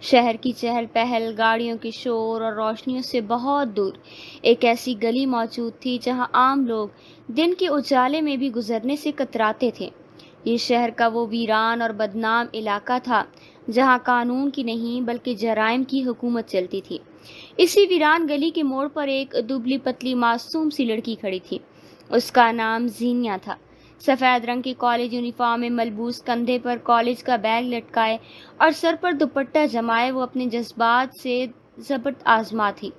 شہر کی چہل پہل، گاڑیوں کے شور اور روشنیوں سے بہت دور ایک ایسی گلی موجود تھی جہاں عام لوگ دن کے اجالے میں بھی گزرنے سے کتراتے تھے۔ یہ شہر کا وہ ویران اور بدنام علاقہ تھا جہاں قانون کی نہیں بلکہ جرائم کی حکومت چلتی تھی۔ اسی ویران گلی کے موڑ پر ایک دبلی پتلی معصوم سی لڑکی کھڑی تھی۔ اس کا نام زینیا تھا۔ سفید رنگ کی کالج یونیفارم میں ملبوس، کندھے پر کالج کا بیگ لٹکائے اور سر پر دوپٹہ جمائے وہ اپنے جذبات سے ضبط آزما تھی۔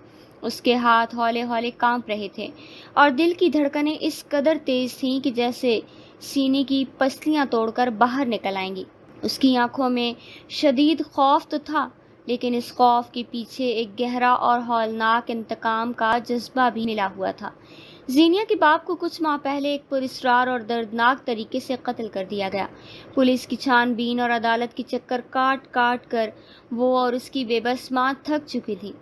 اس کے ہاتھ ہولے ہولے کانپ رہے تھے اور دل کی دھڑکنیں اس قدر تیز تھیں کہ جیسے سینے کی پسلیاں توڑ کر باہر نکل آئیں گی۔ اس کی آنکھوں میں شدید خوف تو تھا، لیکن اس خوف کے پیچھے ایک گہرا اور ہولناک انتقام کا جذبہ بھی ملا ہوا تھا۔ زینیا کے باپ کو کچھ ماہ پہلے ایک پراسرار اور دردناک طریقے سے قتل کر دیا گیا۔ پولیس کی چھان بین اور عدالت کے چکر کاٹ کاٹ کر وہ اور اس کی بے بس ماں تھک چکی تھی۔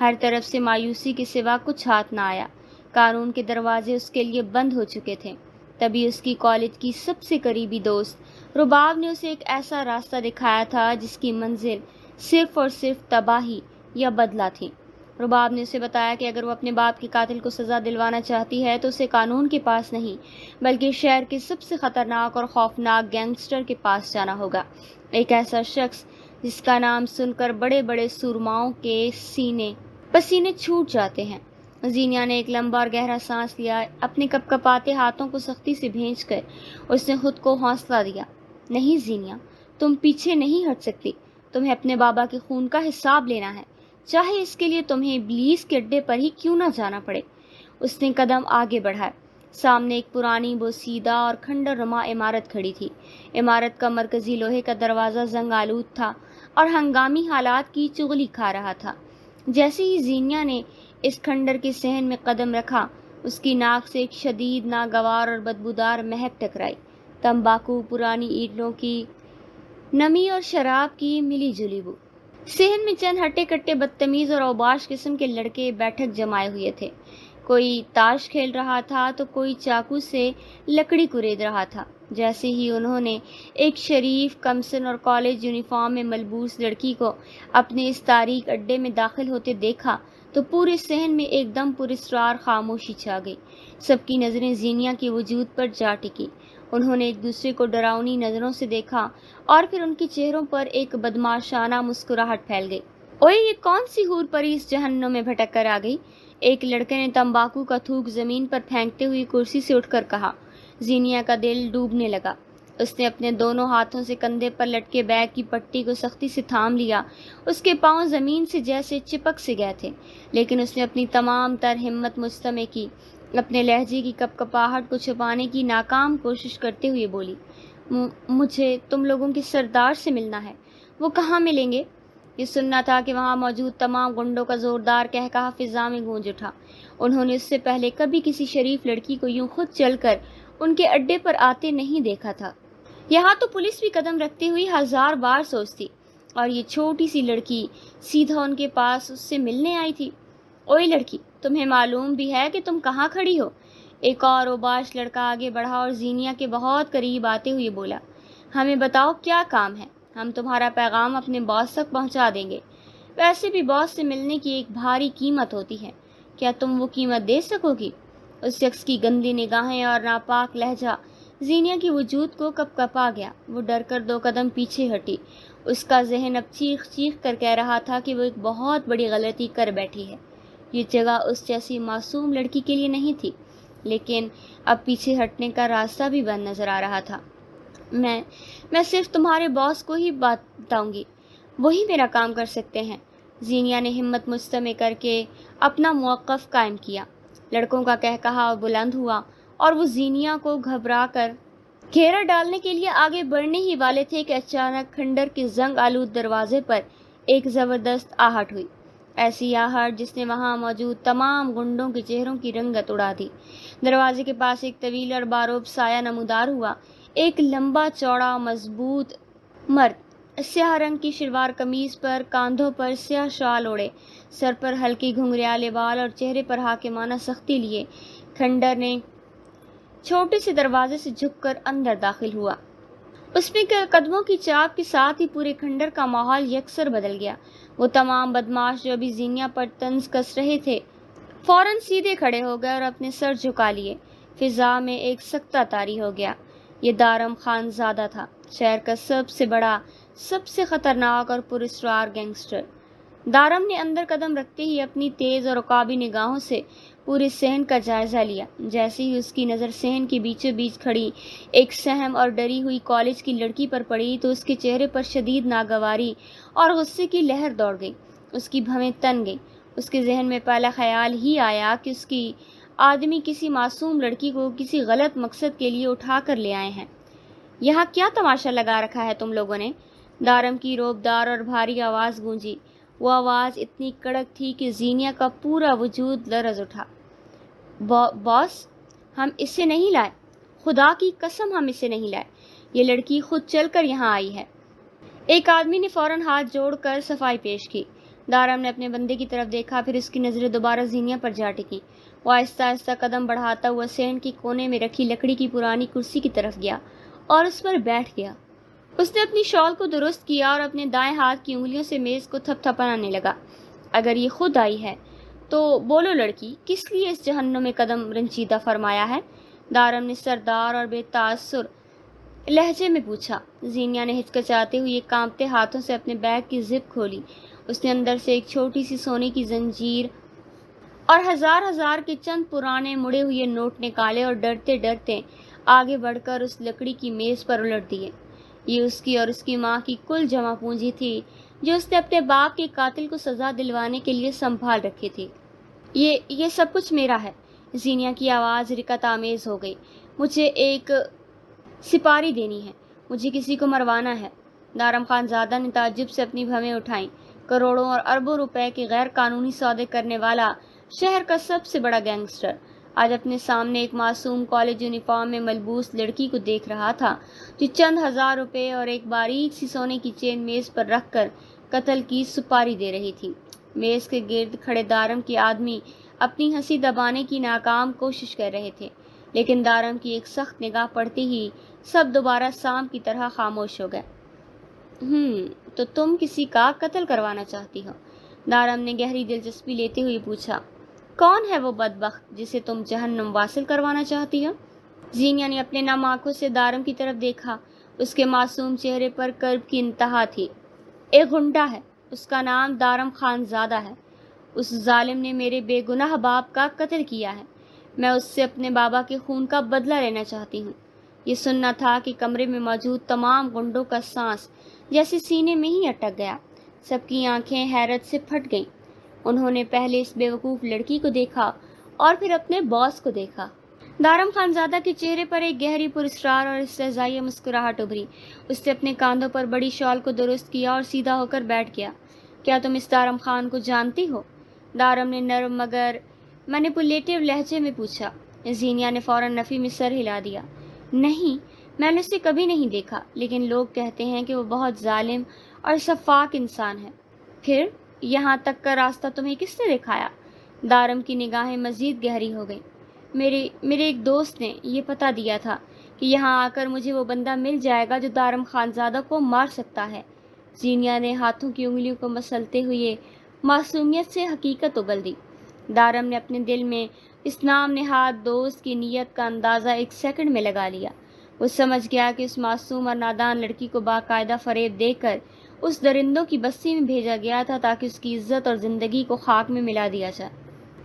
ہر طرف سے مایوسی کے سوا کچھ ہاتھ نہ آیا۔ قانون کے دروازے اس کے لیے بند ہو چکے تھے۔ تبھی اس کی کالج کی سب سے قریبی دوست رباب نے اسے ایک ایسا راستہ دکھایا تھا جس کی منزل صرف اور صرف تباہی یا بدلہ تھی۔ رباب نے اسے بتایا کہ اگر وہ اپنے باپ کے قاتل کو سزا دلوانا چاہتی ہے تو اسے قانون کے پاس نہیں بلکہ شہر کے سب سے خطرناک اور خوفناک گینگسٹر کے پاس جانا ہوگا، ایک ایسا شخص جس کا نام سن کر بڑے بڑے سورماؤں کے سینے پسینے چھوٹ جاتے ہیں۔ زینیا نے ایک لمبا اور گہرا سانس لیا۔ اپنے کپ کپاتے ہاتھوں کو سختی سے بھینچ کر اس نے خود کو حوصلہ دیا۔ نہیں زینیا، تم پیچھے نہیں ہٹ سکتی۔ تمہیں اپنے بابا کے خون کا حساب لینا ہے، چاہے اس کے لیے تمہیں ابلیس کے اڈے پر ہی کیوں نہ جانا پڑے۔ اس نے قدم آگے بڑھائے۔ سامنے ایک پرانی بوسیدہ اور کھنڈر نما عمارت کھڑی تھی۔ عمارت کا مرکزی لوہے کا دروازہ زنگ آلود تھا اور ہنگامی حالات کی چغلی کھا رہا تھا۔ جیسے ہی زینیا نے اس کھنڈر کے صحن میں قدم رکھا، اس کی ناک سے ایک شدید، ناگوار اور بدبودار مہک ٹکرائی۔ تمباکو، پرانی اینٹوں کی نمی اور شراب کی ملی جلی بو۔ صحن میں چند ہٹے کٹے بدتمیز اور اوباش قسم کے لڑکے بیٹھک جمائے ہوئے تھے۔ کوئی تاش کھیل رہا تھا تو کوئی چاقو سے لکڑی کورید رہا تھا۔ جیسے ہی انہوں نے ایک شریف، کمسن اور کالج یونیفارم میں ملبوس لڑکی کو اپنے اس تاریک اڈے میں داخل ہوتے دیکھا تو پورے صحن میں ایک دم پراسرار خاموشی چھا گئی۔ سب کی نظریں زینیا کے وجود پر جا ٹکی۔ انہوں نے ایک دوسرے کو ڈراؤنی نظروں سے دیکھا اور پھر ان کے چہروں پر ایک بدمعاشانہ مسکراہٹ پھیل گئی۔ اوئے، یہ کون سی حور پری اس جہنم میں بھٹک کر آ گئی؟ ایک لڑکے نے تمباکو کا تھوک زمین پر پھینکتے ہوئے کرسی سے اٹھ کر کہا۔ زینیا کا دل ڈوبنے لگا۔ اس نے اپنے دونوں ہاتھوں سے کندھے پر لٹکے بیگ کی پٹی کو سختی سے تھام لیا۔ اس کے پاؤں زمین سے جیسے چپک سے گئے تھے، لیکن اس نے اپنی تمام تر ہمت مجتمع کی۔ اپنے لہجے کی کپ کپاہٹ کو چھپانے کی ناکام کوشش کرتے ہوئے بولی، مجھے تم لوگوں کے سردار سے ملنا ہے۔ وہ کہاں ملیں گے؟ یہ سننا تھا کہ وہاں موجود تمام گنڈوں کا زوردار قہقہہ فضا میں گونج اٹھا۔ انہوں نے اس سے پہلے کبھی کسی شریف لڑکی کو یوں خود چل کر ان کے اڈے پر آتے نہیں دیکھا تھا۔ یہاں تو پولیس بھی قدم رکھتے ہوئی ہزار بار سوچتی، اور یہ چھوٹی سی لڑکی سیدھا ان کے پاس اس سے ملنے آئی تھی۔ اوئے لڑکی، تمہیں معلوم بھی ہے کہ تم کہاں کھڑی ہو؟ ایک اور اوباش لڑکا آگے بڑھا اور زینیا کے بہت قریب آتے ہوئے بولا، ہمیں بتاؤ کیا کام ہے، ہم تمہارا پیغام اپنے باس تک پہنچا دیں گے۔ ویسے بھی باس سے ملنے کی ایک بھاری قیمت ہوتی ہے، کیا تم وہ قیمت دے سکو گی؟ اس شخص کی گندی نگاہیں اور ناپاک لہجہ زینیا کے وجود کو کپ کپا گیا۔ وہ ڈر کر 2 قدم پیچھے ہٹی۔ اس کا ذہن اب چیخ چیخ کر کہہ رہا تھا کہ وہ ایک بہت بڑی غلطی کر بیٹھی ہے۔ یہ جگہ اس جیسی معصوم لڑکی کے لیے نہیں تھی، لیکن اب پیچھے ہٹنے کا راستہ بھی بند نظر آ رہا تھا۔ میں صرف تمہارے باس کو ہی بات بتاؤں گی، وہی میرا کام کر سکتے ہیں۔ زینیا نے ہمت مجتمع کر کے اپنا موقف قائم کیا۔ لڑکوں کا کہکہا بلند ہوا اور وہ زینیا کو گھبرا کر گھیرا ڈالنے کے لیے آگے بڑھنے ہی والے تھے کہ اچانک کھنڈر کے زنگ آلود دروازے پر ایک زبردست آہٹ ہوئی، ایسی آہٹ جس نے وہاں موجود تمام گنڈوں کے چہروں کی رنگت اڑا دی۔ دروازے کے پاس ایک طویل اور باروب سایہ نمودار ہوا۔ ایک لمبا چوڑا مضبوط مرد، سیاہ رنگ کی شلوار قمیض پر، کاندھوں پر سیاہ شال اوڑے، سر پر ہلکی گھنگریالے بال اور چہرے پر حاکمانہ سختی لیے، کھنڈر نے چھوٹے سے دروازے سے جھک کر اندر داخل ہوا۔ اس میں قدموں کی چاپ کے ساتھ ہی پورے کھنڈر کا ماحول یکسر بدل گیا۔ وہ تمام بدماش جو ابھی زینیا پر طنز کس رہے تھے فوراً سیدھے کھڑے ہو گئے اور اپنے سر جھکا لیے۔ فضا میں ایک سکتہ طاری ہو گیا۔ یہ دارم خان زادہ تھا، شہر کا سب سے بڑا، سب سے خطرناک اور پراسرار گینگسٹر۔ دارم نے اندر قدم رکھتے ہی اپنی تیز اور عقابی نگاہوں سے پورے صحن کا جائزہ لیا۔ جیسے ہی اس کی نظر صحن کے بیچوں بیچ کھڑی ایک سہم اور ڈری ہوئی کالج کی لڑکی پر پڑی تو اس کے چہرے پر شدید ناگواری اور غصے کی لہر دوڑ گئی۔ اس کی بھویں تن گئیں۔ اس کے ذہن میں پہلا خیال ہی آیا کہ اس کی آدمی کسی معصوم لڑکی کو کسی غلط مقصد کے لیے اٹھا کر لے آئے ہیں۔ یہاں کیا تماشا لگا رکھا ہے تم لوگوں نے؟ دارم کی روبدار اور بھاری آواز گونجی۔ وہ آواز اتنی کڑک تھی کہ زینیا کا پورا وجود لرز اٹھا۔ باس، ہم اسے نہیں لائے، خدا کی قسم ہم اسے نہیں لائے، یہ لڑکی خود چل کر یہاں آئی ہے۔ ایک آدمی نے فوراً ہاتھ جوڑ کر صفائی پیش کی۔ دارم نے اپنے بندے کی طرف دیکھا، پھر اس کی نظریں دوبارہ زینیا پر جا ٹکیں۔ وہ آہستہ آہستہ قدم بڑھاتا ہوا صحن کے کونے میں رکھی لکڑی کی پرانی کرسی کی طرف گیا اور اس پر بیٹھ گیا۔ اس نے اپنی شال کو درست کیا اور اپنے دائیں ہاتھ کی انگلیوں سے میز کو تھپ تھپانے لگا۔ اگر یہ خود آئی ہے تو بولو لڑکی، کس لیے اس جہنم میں قدم رنجیدہ فرمایا ہے؟ دارم نے سردار اور بے تاثر لہجے میں پوچھا۔ زینیا نے ہچکچاتے ہوئے کانپتے ہاتھوں سے اپنے بیگ کی زپ کھولی۔ اس نے اندر سے ایک چھوٹی سی سونے کی زنجیر اور ہزار کے چند پرانے مڑے ہوئے نوٹ نکالے اور ڈرتے ڈرتے آگے بڑھ کر اس لکڑی کی میز پر الٹ دیے۔ یہ اس کی اور اس کی ماں کی کل جمع پونجی تھی جو اس نے اپنے باپ کے قاتل کو سزا دلوانے کے لیے سنبھال رکھی تھی۔ یہ سب کچھ میرا ہے۔ زینیا کی آواز رکت آمیز ہو گئی۔ مجھے ایک سپاری دینی ہے، مجھے کسی کو مروانا ہے۔ دارم خان زادہ نے تعجب سے اپنی بھویں اٹھائیں۔ کروڑوں اور اربوں روپے کے غیر قانونی سودے کرنے والا شہر کا سب سے بڑا گینگسٹر آج اپنے سامنے ایک معصوم کالج یونیفارم میں ملبوس لڑکی کو دیکھ رہا تھا جو چند ہزار روپے اور ایک باریک سی سونے کی چین میز پر رکھ کر قتل کی سپاری دے رہی تھی۔ میز کے گرد کھڑے دارم کے آدمی اپنی ہنسی دبانے کی ناکام کوشش کر رہے تھے، لیکن دارم کی ایک سخت نگاہ پڑتی ہی سب دوبارہ سام کی طرح خاموش ہو گئے۔ تو تم کسی کا قتل کروانا چاہتی ہو؟ دارم نے گہری دلچسپی لیتے ہوئے پوچھا۔ کون ہے وہ بدبخت جسے تم جہنم واصل کروانا چاہتی ہو؟ زینیا نے اپنے نم آنکھوں سے دارم کی طرف دیکھا۔ اس کے معصوم چہرے پر کرب کی انتہا تھی۔ ایک غنڈہ ہے، اس کا نام دارم خان زادہ ہے۔ اس ظالم نے میرے بے گناہ باپ کا قتل کیا ہے۔ میں اس سے اپنے بابا کے خون کا بدلہ لینا چاہتی ہوں۔ یہ سننا تھا کہ کمرے میں موجود تمام غنڈوں کا سانس جیسے سینے میں ہی اٹک گیا۔ سب کی آنکھیں حیرت سے پھٹ گئیں۔ انہوں نے پہلے اس بیوقوف لڑکی کو دیکھا اور پھر اپنے باس کو دیکھا۔ دارم خان زادہ کے چہرے پر ایک گہری پراسرار اور استہزائی مسکراہٹ ابھری۔ اس نے اپنے کاندھوں پر بڑی شال کو درست کیا اور سیدھا ہو کر بیٹھ گیا۔ کیا تم اس دارم خان کو جانتی ہو؟ دارم نے نرم مگر مینیپولیٹو لہجے میں پوچھا۔ زینیا نے فوراً نفی میں سر ہلا دیا۔ نہیں، میں نے اسے کبھی نہیں دیکھا، لیکن لوگ کہتے ہیں کہ وہ بہت ظالم اور شفاق انسان ہے۔ پھر یہاں تک کا راستہ تمہیں کس نے دکھایا؟ دارم کی نگاہیں مزید گہری ہو گئیں۔ میرے ایک دوست نے یہ پتہ دیا تھا کہ یہاں آ کر مجھے وہ بندہ مل جائے گا جو دارم خان زادہ کو مار سکتا ہے۔ زینیا نے ہاتھوں کی انگلیوں کو مسلتے ہوئے معصومیت سے حقیقت اگل دی۔ دارم نے اپنے دل میں اس نام نہاد دوست کی نیت کا اندازہ ایک سیکنڈ میں لگا لیا۔ وہ سمجھ گیا کہ اس معصوم اور نادان لڑکی کو باقاعدہ فریب دے کر اس درندوں کی بستی میں بھیجا گیا تھا تاکہ اس کی عزت اور زندگی کو خاک میں ملا دیا جائے۔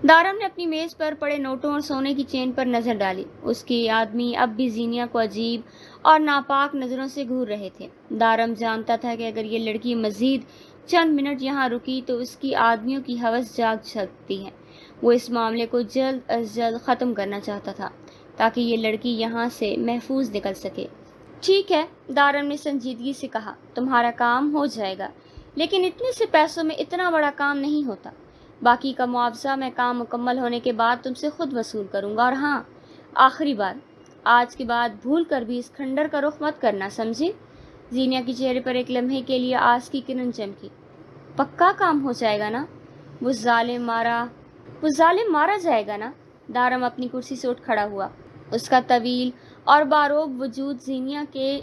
دارم نے اپنی میز پر پڑے نوٹوں اور سونے کی چین پر نظر ڈالی۔ اس کے آدمی اب بھی زینیا کو عجیب اور ناپاک نظروں سے گھور رہے تھے۔ دارم جانتا تھا کہ اگر یہ لڑکی مزید چند منٹ یہاں رکی تو اس کی آدمیوں کی ہوس جاگ سکتی ہے۔ وہ اس معاملے کو جلد از جلد ختم کرنا چاہتا تھا تاکہ یہ لڑکی یہاں سے محفوظ نکل سکے۔ ٹھیک ہے، دارم نے سنجیدگی سے کہا، تمہارا کام ہو جائے گا، لیکن اتنے سے پیسوں میں اتنا بڑا کام نہیں ہوتا۔ باقی کا معاوضہ میں کام مکمل ہونے کے بعد تم سے خود وصول کروں گا۔ اور ہاں، آخری بار، آج کے بعد بھول کر بھی اس کھنڈر کا رخ مت کرنا، سمجھی؟ زینیا کے چہرے پر ایک لمحے کے لیے آس کی کرن چمکی۔ پکا کام ہو جائے گا نا؟ وہ ظالم مارا جائے گا نا؟ دارم اپنی کرسی سے اٹھ کھڑا ہوا۔ اس کا طویل اور باروب وجود زینیا کے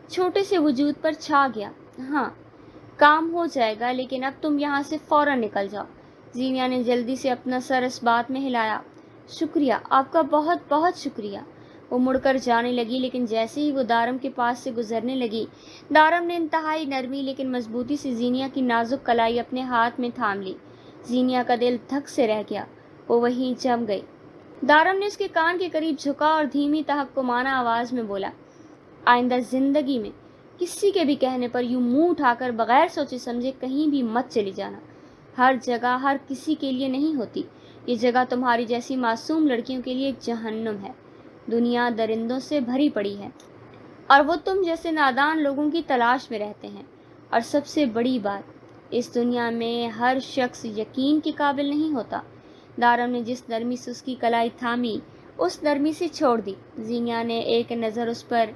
چھوٹے سے وجود پر چھا گیا۔ ہاں، کام ہو جائے گا، لیکن اب تم یہاں سے فوراً نکل جاؤ۔ زینیا نے جلدی سے اپنا سر اس بات میں ہلایا۔ شکریہ، آپ کا بہت بہت شکریہ۔ وہ مڑ کر جانے لگی، لیکن جیسے ہی وہ دارم کے پاس سے گزرنے لگی، دارم نے انتہائی نرمی لیکن مضبوطی سے زینیا کی نازک کلائی اپنے ہاتھ میں تھام لی۔ زینیا کا دل دھک سے رہ گیا، وہ وہیں جم گئی۔ دارم نے اس کے کان کے قریب جھکا اور دھیمی تحکمانہ آواز میں بولا، آئندہ زندگی میں کسی کے بھی کہنے پر یوں منہ اٹھا کر بغیر سوچے سمجھے کہیں بھی مت چلی جانا۔ ہر جگہ ہر کسی کے لیے نہیں ہوتی، یہ جگہ تمہاری جیسی معصوم لڑکیوں کے لیے ایک جہنم ہے۔ دنیا درندوں سے بھری پڑی ہے اور وہ تم جیسے نادان لوگوں کی تلاش میں رہتے ہیں۔ اور سب سے بڑی بات، اس دنیا میں ہر شخص یقین کے قابل نہیں ہوتا۔ دارم نے جس نرمی سے اس کی کلائی تھامی، اس نرمی سے چھوڑ دی۔ زینیا نے ایک نظر اس پر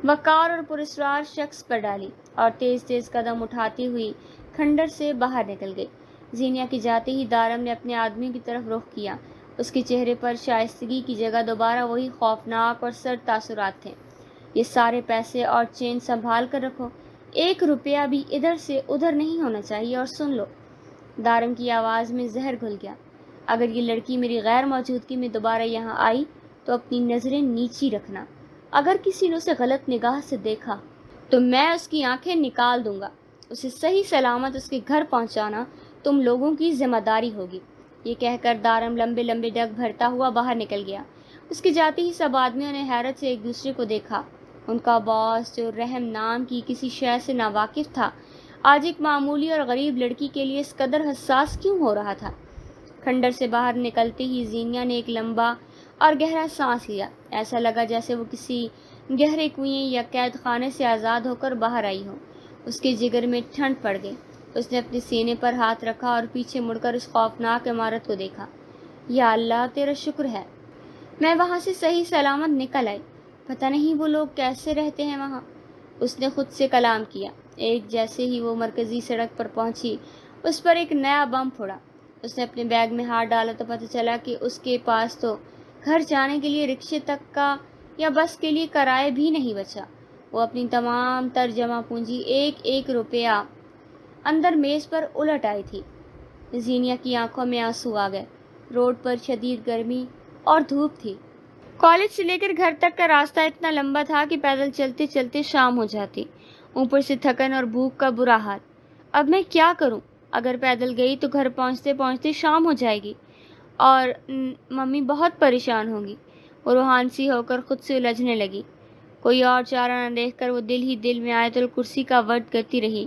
وقار اور پراسرار شخص پر ڈالی اور تیز تیز قدم اٹھاتی ہوئی کھنڈر سے باہر نکل گئی۔ زینیا کے جاتے ہی دارم نے اپنے آدمی کی طرف رخ کیا۔ اس کے چہرے پر شائستگی کی جگہ دوبارہ وہی خوفناک اور سرد تاثرات تھے۔ یہ سارے پیسے اور چین سنبھال کر رکھو، 1 روپیہ بھی ادھر سے ادھر نہیں ہونا چاہیے، اور سن لو۔ دارم کی آواز میں زہر گھل گیا، اگر یہ لڑکی میری غیر موجودگی میں دوبارہ یہاں آئی تو اپنی نظریں نیچی رکھنا۔ اگر کسی نے اسے غلط نگاہ سے دیکھا تو میں اس کی آنکھیں نکال دوں گا۔ اسے صحیح سلامت اس کے گھر پہنچانا تم لوگوں کی ذمہ داری ہوگی۔ یہ کہہ کر دارم لمبے لمبے ڈگ بھرتا ہوا باہر نکل گیا۔ اس کے جاتے ہی سب آدمیوں نے حیرت سے ایک دوسرے کو دیکھا۔ ان کا باس، جو رحم نام کی کسی شے سے ناواقف تھا، آج ایک معمولی اور غریب لڑکی کے لیے اس قدر حساس کیوں ہو رہا تھا؟ کھنڈر سے باہر نکلتے ہی زینیا نے ایک لمبا اور گہرا سانس لیا۔ ایسا لگا جیسے وہ کسی گہرے کنویں یا قید خانے سے آزاد ہو کر باہر آئی ہو۔ اس کے جگر میں ٹھنڈ پڑ گئی۔ اس نے اپنے سینے پر ہاتھ رکھا اور پیچھے مڑ کر اس خوفناک عمارت کو دیکھا۔ یا اللہ، تیرا شکر ہے میں وہاں سے صحیح سلامت نکل آئی۔ پتہ نہیں وہ لوگ کیسے رہتے ہیں وہاں۔ اس نے خود سے کلام کیا۔ ایک جیسے ہی وہ مرکزی سڑک پر پہنچی، اس پر ایک نیا بم پھوڑا۔ اس نے اپنے بیگ میں ہاتھ ڈالا تو پتہ چلا کہ اس کے پاس تو گھر جانے کے لیے رکشے تک کا یا بس کے لیے کرایہ بھی نہیں بچا۔ وہ اپنی تمام تر جمع پونجی 1 روپیہ اندر میز پر الٹ آئی تھی۔ زینیا کی آنکھوں میں آنسو آ گئے۔ روڈ پر شدید گرمی اور دھوپ تھی۔ کالج سے لے کر گھر تک کا راستہ اتنا لمبا تھا کہ پیدل چلتے چلتے شام ہو جاتی، اوپر سے تھکن اور بھوک کا برا حال۔ اب میں کیا کروں؟ اگر پیدل گئی تو گھر پہنچتے پہنچتے شام ہو جائے گی اور ممی بہت پریشان ہوگی۔ وہ روحان سی ہو کر خود سے الجھنے لگی۔ کوئی اور چارہ نہ دیکھ کر وہ دل ہی دل میں آیت الکرسی کا ورد کرتی رہی۔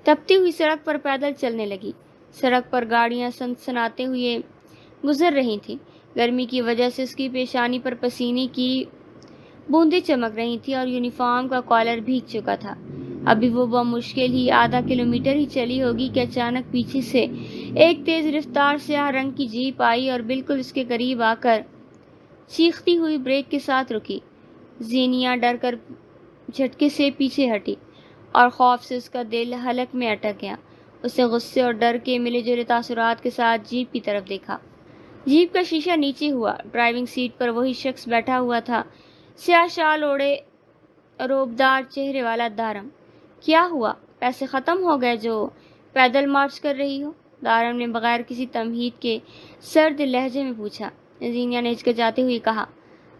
تپتی ہوئی سڑک پر پیدل چلنے لگی۔ سڑک پر گاڑیاں سنسناتے ہوئے گزر رہی تھیں۔ گرمی کی وجہ سے اس کی پیشانی پر پسینے کی بوندیں چمک رہی تھیں اور یونیفارم کا کالر بھیگ چکا تھا۔ ابھی وہ بمشکل ہی ½ کلومیٹر ہی چلی ہوگی کہ اچانک پیچھے سے ایک تیز رفتار سیاہ رنگ کی جیپ آئی اور بالکل اس کے قریب آ کر چیختی ہوئی بریک کے ساتھ رکی۔ زینیا ڈر کر جھٹکے سے پیچھے ہٹی اور خوف سے اس کا دل حلق میں اٹک گیا۔ اس نے غصے اور ڈر کے ملے جلے تاثرات کے ساتھ جیپ کی طرف دیکھا۔ جیپ کا شیشہ نیچے ہوا۔ ڈرائیونگ سیٹ پر وہی شخص بیٹھا ہوا تھا، سیاہ شال اوڑھے، روبدار چہرے والا دارم۔ کیا ہوا؟ پیسے ختم ہو گئے جو پیدل مارچ کر رہی ہو؟ دارم نے بغیر کسی تمہید کے سرد لہجے میں پوچھا۔ زینیا نے ہچکچاتے ہوئے کہا،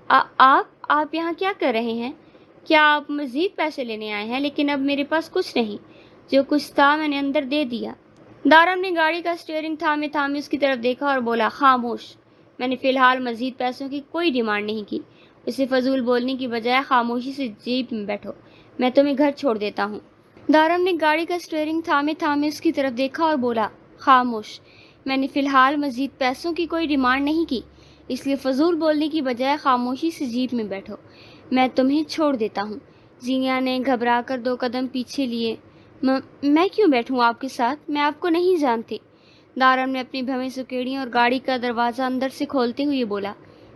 آپ یہاں کیا کر رہے ہیں؟ کیا آپ مزید پیسے لینے آئے ہیں؟ لیکن اب میرے پاس کچھ نہیں، جو کچھ تھا میں نے اندر دے دیا۔ دارم نے گاڑی کا اسٹیئرنگ تھامے تھامے اس کی طرف دیکھا اور بولا، خاموش، میں نے فی الحال مزید پیسوں کی کوئی ڈیمانڈ نہیں کی۔ اسے فضول بولنے کی بجائے خاموشی سے جیپ میں بیٹھو، میں تمہیں گھر چھوڑ دیتا ہوں۔ دارم نے گاڑی کا اسٹیئرنگ تھامے تھامے اس کی طرف دیکھا اور بولا، خاموش، میں نے فی الحال مزید پیسوں کی کوئی ڈیمانڈ نہیں کی، اس لیے فضول بولنے کی بجائے خاموشی سے جیپ میں بیٹھو، میں تمہیں چھوڑ دیتا ہوں۔ زینیا نے گھبرا کر 2 قدم پیچھے لیے۔ میں کیوں بیٹھوں آپ کے ساتھ؟ میں آپ کو نہیں جانتی۔ دارم نے اپنی بھویں سکیڑی اور گاڑی کا دروازہ اندر سے کھولتے ہوئے بولا،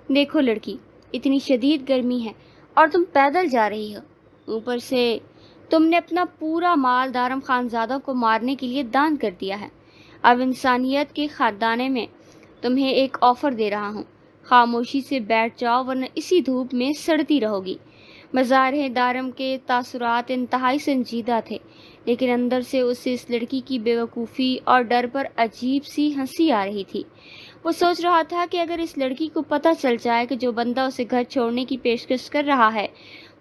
دیکھو لڑکی، اتنی شدید گرمی ہے اور تم پیدل جا رہی ہو، اوپر سے تم نے اپنا پورا مال دارم خانزادوں کو مارنے کے لیے دان کر دیا ہے۔ اب انسانیت کے خزانے میں تمہیں ایک آفر دے رہا ہوں، خاموشی سے بیٹھ جاؤ ورنہ اسی دھوپ میں سڑتی رہو گی۔ بظاہر دارم کے تاثرات انتہائی سنجیدہ تھے، لیکن اندر سے اسے اس لڑکی کی بے وقوفی اور ڈر پر عجیب سی ہنسی آ رہی تھی۔ وہ سوچ رہا تھا کہ اگر اس لڑکی کو پتہ چل جائے کہ جو بندہ اسے گھر چھوڑنے کی پیشکش کر رہا ہے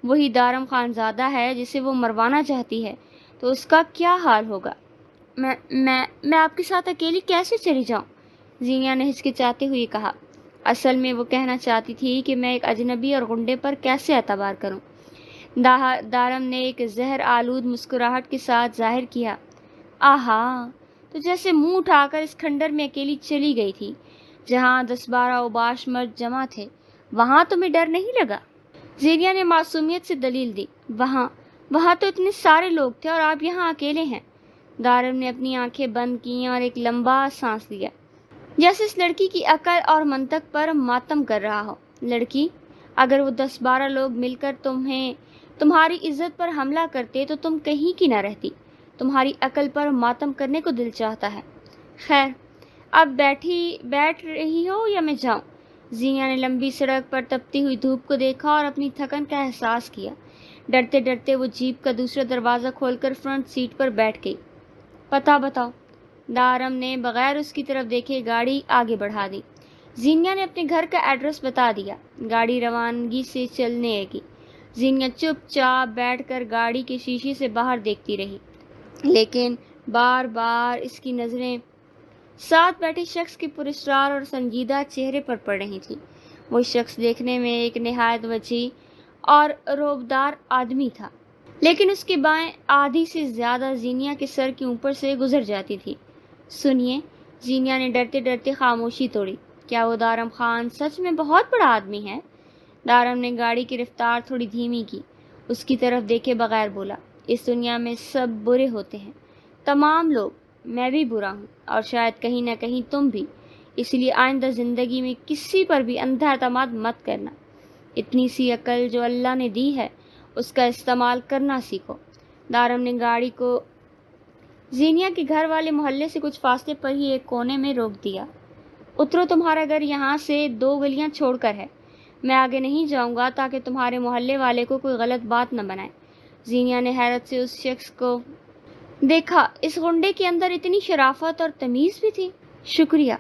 وہی دارم خانزادہ ہے جسے وہ مروانا چاہتی ہے تو اس کا کیا حال ہوگا۔ میں آپ کے ساتھ اکیلی کیسے چلی جاؤں؟ زینیا نے ہچکچاتے ہوئے کہا۔ اصل میں وہ کہنا چاہتی تھی کہ میں ایک اجنبی اور غنڈے پر کیسے اعتبار کروں۔ دارم نے ایک زہر آلود مسکراہٹ کے ساتھ ظاہر کیا۔ آہا، تو جیسے منہ اٹھا کر اس کھنڈر میں اکیلی چلی گئی تھی جہاں 10-12 اوباش مرد جمع تھے، وہاں تمہیں ڈر نہیں لگا؟ زینیا نے معصومیت سے دلیل دی۔ وہاں تو اتنے سارے لوگ تھے اور آپ یہاں اکیلے ہیں۔ دارم نے اپنی آنکھیں بند کیں اور ایک لمبا سانس لیا، جیسے اس لڑکی کی عقل اور منطق پر ماتم کر رہا ہو۔ لڑکی، اگر وہ 10-12 لوگ مل کر تمہاری عزت پر حملہ کرتے تو تم کہیں کی نہ رہتی۔ تمہاری عقل پر ماتم کرنے کو دل چاہتا ہے۔ خیر، اب بیٹھ رہی ہو یا میں جاؤں؟ زینیا نے لمبی سڑک پر تپتی ہوئی دھوپ کو دیکھا اور اپنی تھکن کا احساس کیا۔ ڈرتے ڈرتے وہ جیپ کا دوسرا دروازہ کھول کر فرنٹ سیٹ پر بیٹھ گئی۔ پتہ بتاؤ۔ دارم نے بغیر اس کی طرف دیکھے گاڑی آگے بڑھا دی۔ زینیا نے اپنے گھر کا ایڈریس بتا دیا۔ گاڑی روانگی سے چلنے لگی۔ زینیا چپ چاپ بیٹھ کر گاڑی کے شیشے سے باہر دیکھتی رہی، لیکن بار بار اس کی نظریں ساتھ بیٹھے شخص کے پراسرار اور سنجیدہ چہرے پر پڑ رہی تھی۔ وہ شخص دیکھنے میں ایک نہایت وسیع اور رعبدار آدمی تھا، لیکن اس کی بائیں آدھی سے زیادہ زینیا کے سر کے اوپر سے گزر جاتی تھی۔ سنیے، زینیا نے ڈرتے ڈرتے خاموشی توڑی، کیا وہ دارم خان سچ میں بہت بڑا آدمی ہے؟ دارم نے گاڑی کی رفتار تھوڑی دھیمی کی، اس کی طرف دیکھے بغیر بولا، اس دنیا میں سب برے ہوتے ہیں، تمام لوگ، میں بھی برا ہوں اور شاید کہیں نہ کہیں تم بھی، اس لیے آئندہ زندگی میں کسی پر بھی اندھا اعتماد مت کرنا۔ اتنی سی عقل جو اللہ نے دی ہے اس کا استعمال کرنا سیکھو۔ دارم نے گاڑی کو زینیا کے گھر والے محلے سے کچھ فاصلے پر ہی ایک کونے میں روک دیا۔ اترو، تمہارا گھر یہاں سے 2 گلیاں چھوڑ کر ہے، میں آگے نہیں جاؤں گا تاکہ تمہارے محلے والے کو کوئی غلط بات نہ بنائے۔ زینیا نے حیرت سے اس شخص کو دیکھا، اس غنڈے کے اندر اتنی شرافت اور تمیز بھی تھی۔ شکریہ،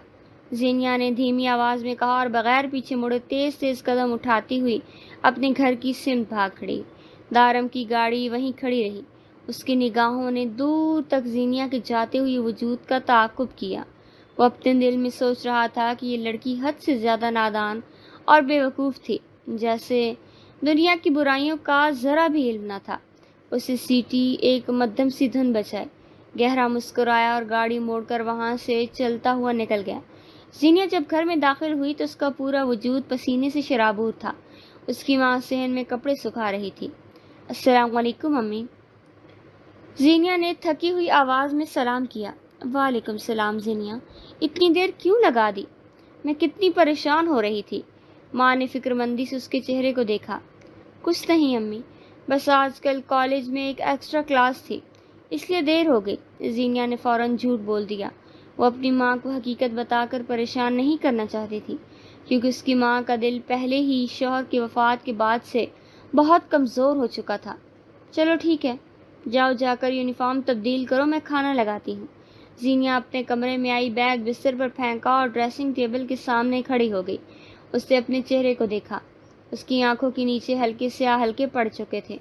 زینیا نے دھیمی آواز میں کہا اور بغیر پیچھے مڑے تیز تیز قدم اٹھاتی ہوئی اپنے گھر کی سمت بھاگ کھڑی۔ دارم کی گاڑی وہیں کھڑی رہی، اس کی نگاہوں نے دور تک زینیا کے جاتے ہوئے وجود کا تعاقب کیا۔ وہ اپنے دل میں سوچ رہا تھا کہ یہ لڑکی حد سے زیادہ نادان اور بے وقوف تھی، جیسے دنیا کی برائیوں کا ذرا بھی علم نہ تھا۔ اسے سیٹی ایک مدھم سی دھن بچائی، گہرا مسکرایا اور گاڑی موڑ کر وہاں سے چلتا ہوا نکل گیا۔ زینیا جب گھر میں داخل ہوئی تو اس کا پورا وجود پسینے سے شرابور تھا۔ اس کی ماں صحن میں کپڑے سکھا رہی تھی۔ السلام علیکم امی، زینیا نے تھکی ہوئی آواز میں سلام کیا۔ وعلیکم السلام زینیا، اتنی دیر کیوں لگا دی؟ میں کتنی پریشان ہو رہی تھی۔ ماں نے فکر مندی سے اس کے چہرے کو دیکھا۔ کچھ نہیں امی، بس آج کل کالج میں ایک ایکسٹرا کلاس تھی، اس لیے دیر ہو گئی۔ زینیا نے فوراً جھوٹ بول دیا۔ وہ اپنی ماں کو حقیقت بتا کر پریشان نہیں کرنا چاہتی تھی، کیونکہ اس کی ماں کا دل پہلے ہی شوہر کی وفات کے بعد سے بہت کمزور ہو چکا تھا۔ چلو ٹھیک ہے، جاؤ جا کر یونیفارم تبدیل کرو، میں کھانا لگاتی ہوں۔ زینیا اپنے کمرے میں آئی، بیگ بستر پر پھینکا اور ڈریسنگ ٹیبل کے سامنے کھڑی ہو گئی۔ اس نے اپنے چہرے کو دیکھا، اس کی آنکھوں کے نیچے ہلکے سیاہ حلقے پڑ چکے تھے۔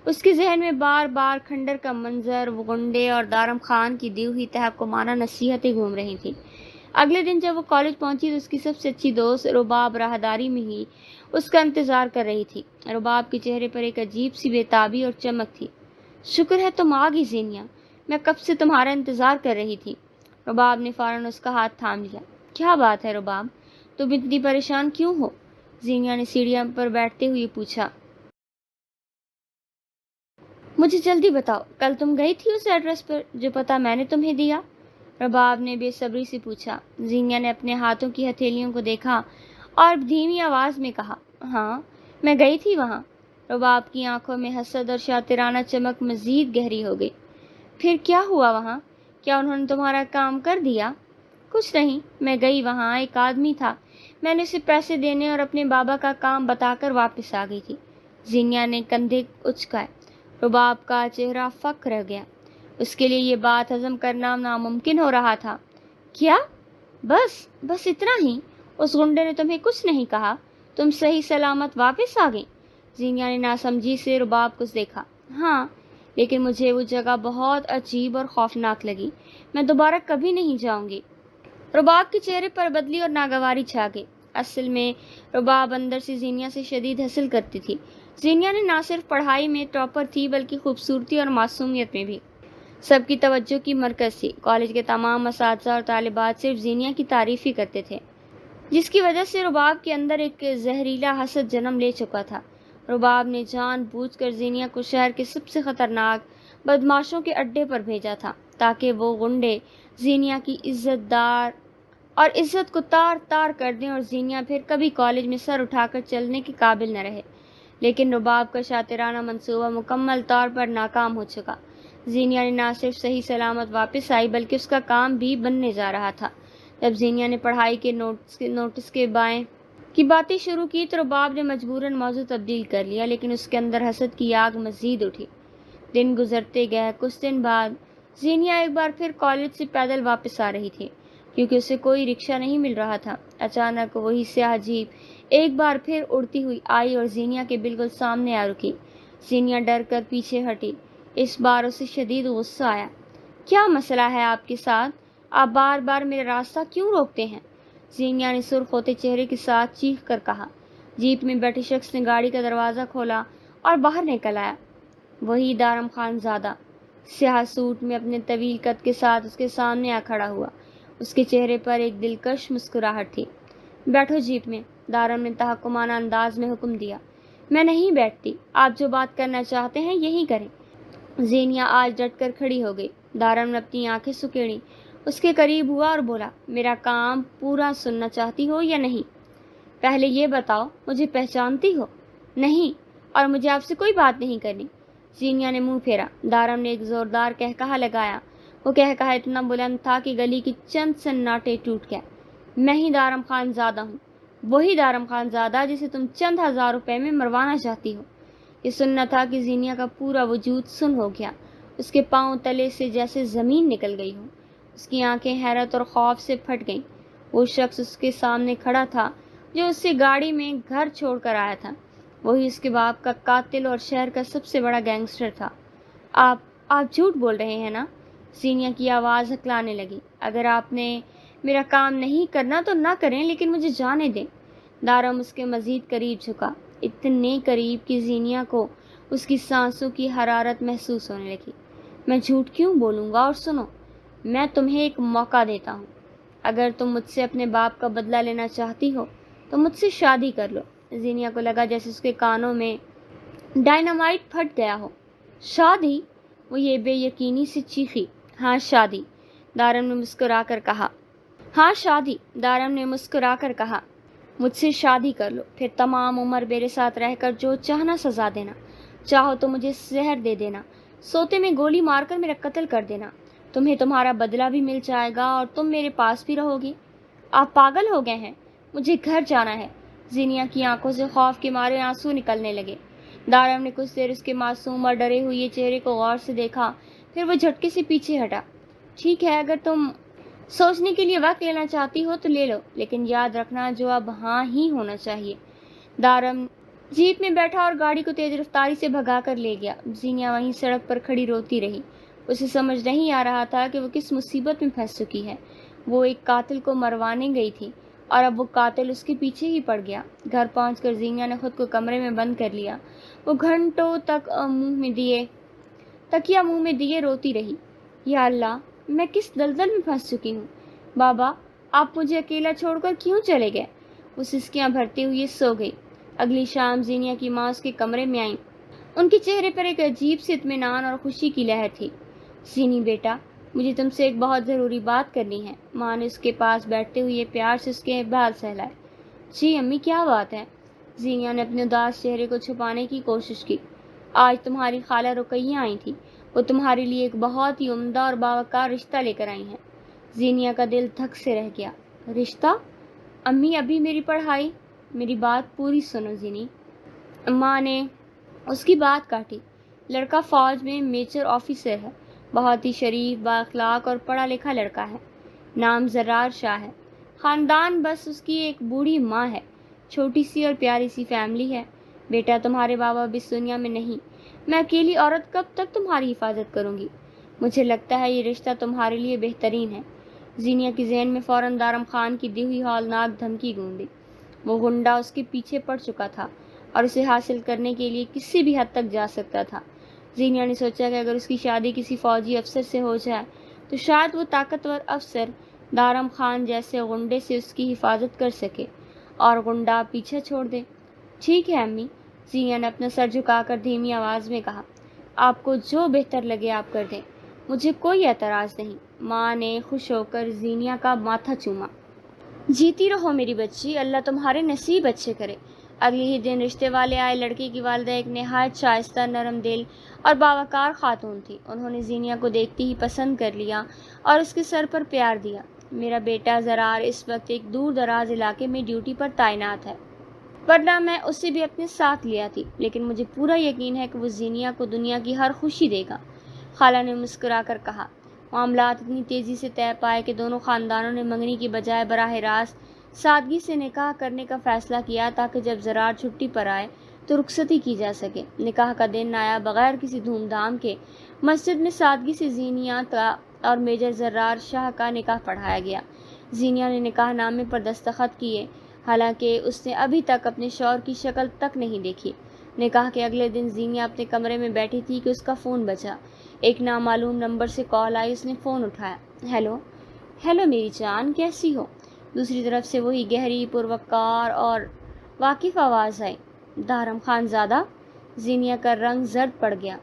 اس کے ذہن میں بار بار کھنڈر کا منظر، وہ غنڈے اور دارم خان کی دی ہوئی تحکمانہ نصیحتیں گھوم رہی تھیں۔ اگلے دن جب وہ کالج پہنچی تو اس کی سب سے اچھی دوست رباب راہداری میں ہی اس کا انتظار کر رہی تھی۔ رباب کے چہرے پر ایک عجیب سی بےتابی اور چمک تھی۔ شکر ہے تم آ گئی زینیا، میں کب سے تمہارا انتظار کر رہی تھی۔ رباب نے فوراً اس کا ہاتھ تھام لیا۔ کیا بات ہے رباب، تم اتنی پریشان کیوں ہو؟ زینیا نے سیڑھیاں پر بیٹھتے ہوئے پوچھا۔ مجھے جلدی بتاؤ، کل تم گئی تھی اس ایڈریس پر جو پتہ میں نے تمہیں دیا؟ رباب نے بے صبری سے پوچھا۔ زینیا نے اپنے ہاتھوں کی ہتھیلیوں کو دیکھا اور دھیمی آواز میں کہا، ہاں میں گئی تھی وہاں۔ رباب کی آنکھوں میں حسد اور شاطرانہ چمک مزید گہری ہو گئی۔ پھر کیا ہوا وہاں؟ کیا انہوں نے تمہارا کام کر دیا؟ کچھ نہیں، میں گئی وہاں، ایک آدمی تھا، میں نے اسے پیسے دینے اور اپنے بابا کا کام بتا کر واپس آ گئی تھی۔ زینیا نے کندھے اچکائے۔ رباب کا چہرہ فک رہ گیا۔ اس کے لیے یہ بات ہضم کرنا ناممکن ہو رہا تھا۔ کیا؟ بس اتنا ہی؟ اس غنڈے نے تمہیں کچھ نہیں کہا؟ تم صحیح سلامت واپس آ گئی؟ زینیا نے ناسمجھی سے رباب کو دیکھا۔ ہاں، لیکن مجھے وہ جگہ بہت عجیب اور خوفناک لگی۔ میں دوبارہ کبھی نہیں جاؤں گی۔ رباب کے چہرے پر بدلی اور ناگواری چھا گئی۔ اصل میں رباب اندر سے زینیا سے شدید حسد کرتی تھی۔ زینیا نے نہ صرف پڑھائی میں ٹاپر تھی بلکہ خوبصورتی اور معصومیت میں بھی سب کی توجہ کی مرکز تھی۔ کالج کے تمام اساتذہ اور طالبات صرف زینیا کی تعریف ہی کرتے تھے، جس کی وجہ سے رباب کے اندر ایک زہریلا حسد جنم لے چکا تھا۔ رباب نے جان بوجھ کر زینیا کو شہر کے سب سے خطرناک بدماشوں کے اڈے پر بھیجا تھا تاکہ وہ غنڈے زینیا کی عزت کو تار تار کر دیں اور زینیا پھر کبھی کالج میں سر اٹھا کر چلنے کے قابل نہ رہے۔ لیکن رباب کا شاطرانہ منصوبہ مکمل طور پر ناکام ہو چکا۔ زینیا نے نہ صرف صحیح سلامت واپس آئی بلکہ اس کا کام بھی بننے جا رہا تھا۔ جب زینیا نے پڑھائی کے نوٹس کے بائیں کی باتیں شروع کی تو رباب نے مجبوراً موضوع تبدیل کر لیا، لیکن اس کے اندر حسد کی آگ مزید اٹھی۔ دن گزرتے گئے۔ کچھ دن بعد زینیا ایک بار پھر کالج سے پیدل واپس آ رہی تھی کیونکہ اسے کوئی رکشہ نہیں مل رہا تھا۔ اچانک وہی سیاہ جیپ ایک بار پھر اڑتی ہوئی آئی اور زینیا کے بالکل سامنے آ رکی۔ زینیا ڈر کر پیچھے ہٹی۔ اس بار اسے شدید غصہ آیا۔ کیا مسئلہ ہے آپ کے ساتھ؟ آپ بار بار میرا راستہ کیوں روکتے ہیں؟ زینیا نے سرخ ہوتے چہرے کے ساتھ چیخ کر کہا۔ جیپ میں بیٹھے شخص نے گاڑی کا دروازہ کھولا اور باہر نکل آیا۔ وہی دارم خان زادہ سیاہ سوٹ میں اپنے طویل قد کے ساتھ اس کے سامنے آ کھڑا ہوا۔ اس کے چہرے پر ایک دلکش مسکراہٹ تھی۔ بیٹھو جیپ میں، دارم نے تحکمانہ انداز میں حکم دیا۔ میں نہیں بیٹھتی، آپ جو بات کرنا چاہتے ہیں یہی کریں۔ زینیا آج ڈٹ کر کھڑی ہو گئی۔ دارم نے اپنی آنکھیں سکیڑیں، اس کے قریب ہوا اور بولا، میرا کام پورا سننا چاہتی ہو یا نہیں؟ پہلے یہ بتاؤ، مجھے پہچانتی ہو؟ نہیں، اور مجھے آپ سے کوئی بات نہیں کرنی۔ زینیا نے منہ پھیرا۔ دارم نے ایک زوردار قہقہہ لگایا۔ وہ قہقہہ اتنا بلند تھا کہ گلی کی چند سناٹے ٹوٹ گئے۔ میں ہی دارم خان زادہ ہوں، وہی دارم خان زادہ جسے تم چند ہزار روپے میں مروانا چاہتی ہو۔ یہ سننا تھا کہ زینیا کا پورا وجود سن ہو گیا۔ اس کے پاؤں تلے سے جیسے زمین نکل گئی ہو۔ اس کی آنکھیں حیرت اور خوف سے پھٹ گئیں۔ وہ شخص اس کے سامنے کھڑا تھا جو اس سے گاڑی میں گھر چھوڑ کر آیا تھا۔ وہی اس کے باپ کا قاتل اور شہر کا سب سے بڑا گینگسٹر تھا۔ آپ جھوٹ بول رہے ہیں نا؟ زینیا کی آواز ہکلانے لگی۔ اگر آپ نے میرا کام نہیں کرنا تو نہ کریں، لیکن مجھے جانے دیں۔ دارم اس کے مزید قریب جھکا، اتنے قریب کہ زینیا کو اس کی سانسوں کی حرارت محسوس ہونے لگی۔ میں جھوٹ کیوں بولوں گا؟ اور سنو، میں تمہیں ایک موقع دیتا ہوں۔ اگر تم مجھ سے اپنے باپ کا بدلہ لینا چاہتی ہو تو مجھ سے شادی کر لو۔ زینیا کو لگا جیسے اس کے کانوں میں ڈائنامائٹ پھٹ گیا ہو۔ شادی؟ وہ یہ بے یقینی سے چیخی۔ ہاں شادی، دارم نے مسکرا کر کہا۔ ہاں شادی، دارم نے مسکرا کر کہا۔ مجھ سے شادی کر لو، پھر تمام عمر میرے ساتھ رہ کر جو چاہنا سزا دینا، چاہو تو مجھے زہر دے دینا، سوتے میں گولی مار کر میرا قتل کر دینا۔ تمہیں تمہارا بدلہ بھی مل جائے گا اور تم میرے پاس بھی رہو گی۔ آپ پاگل ہو گئے ہیں، مجھے گھر جانا ہے۔ زینیا کی آنکھوں سے خوف کے مارے آنسو نکلنے لگے۔ دارم نے کچھ دیر اس کے معصوم اور ڈرے ہوئے چہرے کو غور سے دیکھا، پھر وہ جھٹکے سے پیچھے ہٹا۔ ٹھیک ہے، اگر تم سوچنے کے لیے وقت لینا چاہتی ہو تو لے لو، لیکن یاد رکھنا جو اب ہاں ہی ہونا چاہیے۔ دارم جیپ میں بیٹھا اور گاڑی کو تیز رفتاری سے بھگا کر لے گیا۔ زینیا وہیں سڑک پر کھڑی روتی رہی۔ اسے سمجھ نہیں آ رہا تھا کہ وہ کس مصیبت میں پھنس چکی ہے۔ وہ ایک قاتل کو مروانے گئی تھی اور اب وہ قاتل اس کے پیچھے ہی پڑ گیا۔ گھر پہنچ کر زینیا نے خود کو کمرے میں بند کر لیا۔ وہ گھنٹوں تک تکیا منہ میں دیے روتی رہی۔ یا اللہ، میں کس دلدل میں پھنس چکی ہوں۔ بابا، آپ مجھے اکیلا چھوڑ کر کیوں چلے گئے؟ وہ سسکیاں بھرتے ہوئے سو گئی۔ اگلی شام زینیا کی ماں اس کے کمرے میں آئیں۔ ان کے چہرے پر ایک عجیب سے اطمینان اور خوشی کی لہر تھی۔ زینی بیٹا، مجھے تم سے ایک بہت ضروری بات کرنی ہے۔ ماں نے اس کے پاس بیٹھتے ہوئے پیار سے اس کے بال سہلائے۔ جی امی، کیا بات ہے؟ زینیا نے اپنے اداس چہرے کو چھپانے کی کوشش کی۔ آج تمہاری خالہ رقیہ آئی تھی۔ وہ تمہارے لیے ایک بہت ہی عمدہ اور باوقار رشتہ لے کر آئی ہیں۔ زینیا کا دل دھک سے رہ گیا۔ رشتہ؟ امی، ابھی میری پڑھائی۔ میری بات پوری سنو زینی۔ ماں نے اس کی بات کاٹی۔ لڑکا فوج میں میجر آفیسر ہے، بہت ہی شریف، با اخلاق اور پڑھا لکھا لڑکا ہے۔ نام زرار شاہ ہے۔ خاندان بس اس کی ایک بوڑھی ماں ہے۔ چھوٹی سی اور پیاری سی فیملی ہے۔ بیٹا، تمہارے بابا اب اس دنیا میں نہیں۔ میں اکیلی عورت کب تک تمہاری حفاظت کروں گی؟ مجھے لگتا ہے یہ رشتہ تمہارے لیے بہترین ہے۔ زینیا کے ذہن میں فوراً دارم خان کی دی ہوئی ہولناک دھمکی گونجی۔ وہ گنڈا اس کے پیچھے پڑ چکا تھا اور اسے حاصل کرنے کے لیے کسی بھی حد تک جا سکتا تھا۔ زینیا نے سوچا کہ اگر اس کی شادی کسی فوجی افسر سے ہو جائے تو شاید وہ طاقتور افسر دارم خان جیسے غنڈے سے اس کی حفاظت کر سکے اور غنڈا پیچھا چھوڑ دے۔ ٹھیک ہے امی، زینیا نے اپنا سر جھکا کر دھیمی آواز میں کہا۔ آپ کو جو بہتر لگے آپ کر دیں، مجھے کوئی اعتراض نہیں۔ ماں نے خوش ہو کر زینیا کا ماتھا چوما۔ جیتی رہو میری بچی، اللہ تمہارے نصیب اچھے کرے۔ اگلے ہی دن رشتے والے آئے۔ لڑکی کی والدہ ایک نہایت شائستہ، نرم دل اور باوقار خاتون تھی۔ انہوں نے زینیا کو دیکھتے ہی پسند کر لیا اور اس کے سر پر پیار دیا۔ میرا بیٹا زرار اس وقت ایک دور دراز علاقے میں ڈیوٹی پر تعینات ہے، ورنہ میں اسے بھی اپنے ساتھ لیا تھی، لیکن مجھے پورا یقین ہے کہ وہ زینیا کو دنیا کی ہر خوشی دے گا۔ خالہ نے مسکرا کر کہا۔ معاملات اتنی تیزی سے طے پائے کہ دونوں خاندانوں نے منگنی کی بجائے براہ راست سادگی سے نکاح کرنے کا فیصلہ کیا تاکہ جب زرار چھٹی پر آئے تو رخصتی کی جا سکے۔ نکاح کا دن آیا۔ بغیر کسی دھوم دھام کے مسجد میں سادگی سے زینیا اور میجر زرار شاہ کا نکاح پڑھایا گیا۔ زینیا نے نکاح نامے پر دستخط کیے، حالانکہ اس نے ابھی تک اپنے شوہر کی شکل تک نہیں دیکھی۔ نکاح کے اگلے دن زینیا اپنے کمرے میں بیٹھی تھی کہ اس کا فون بجا۔ ایک نامعلوم نمبر سے کال آئی۔ اس نے فون اٹھایا۔ ہیلو میری جان، کیسی ہو؟ دوسری طرف سے وہی گہری، پروقار اور واقف آواز آئی۔ دارم خان زادہ؟ زینیا کا رنگ زرد پڑ گیا۔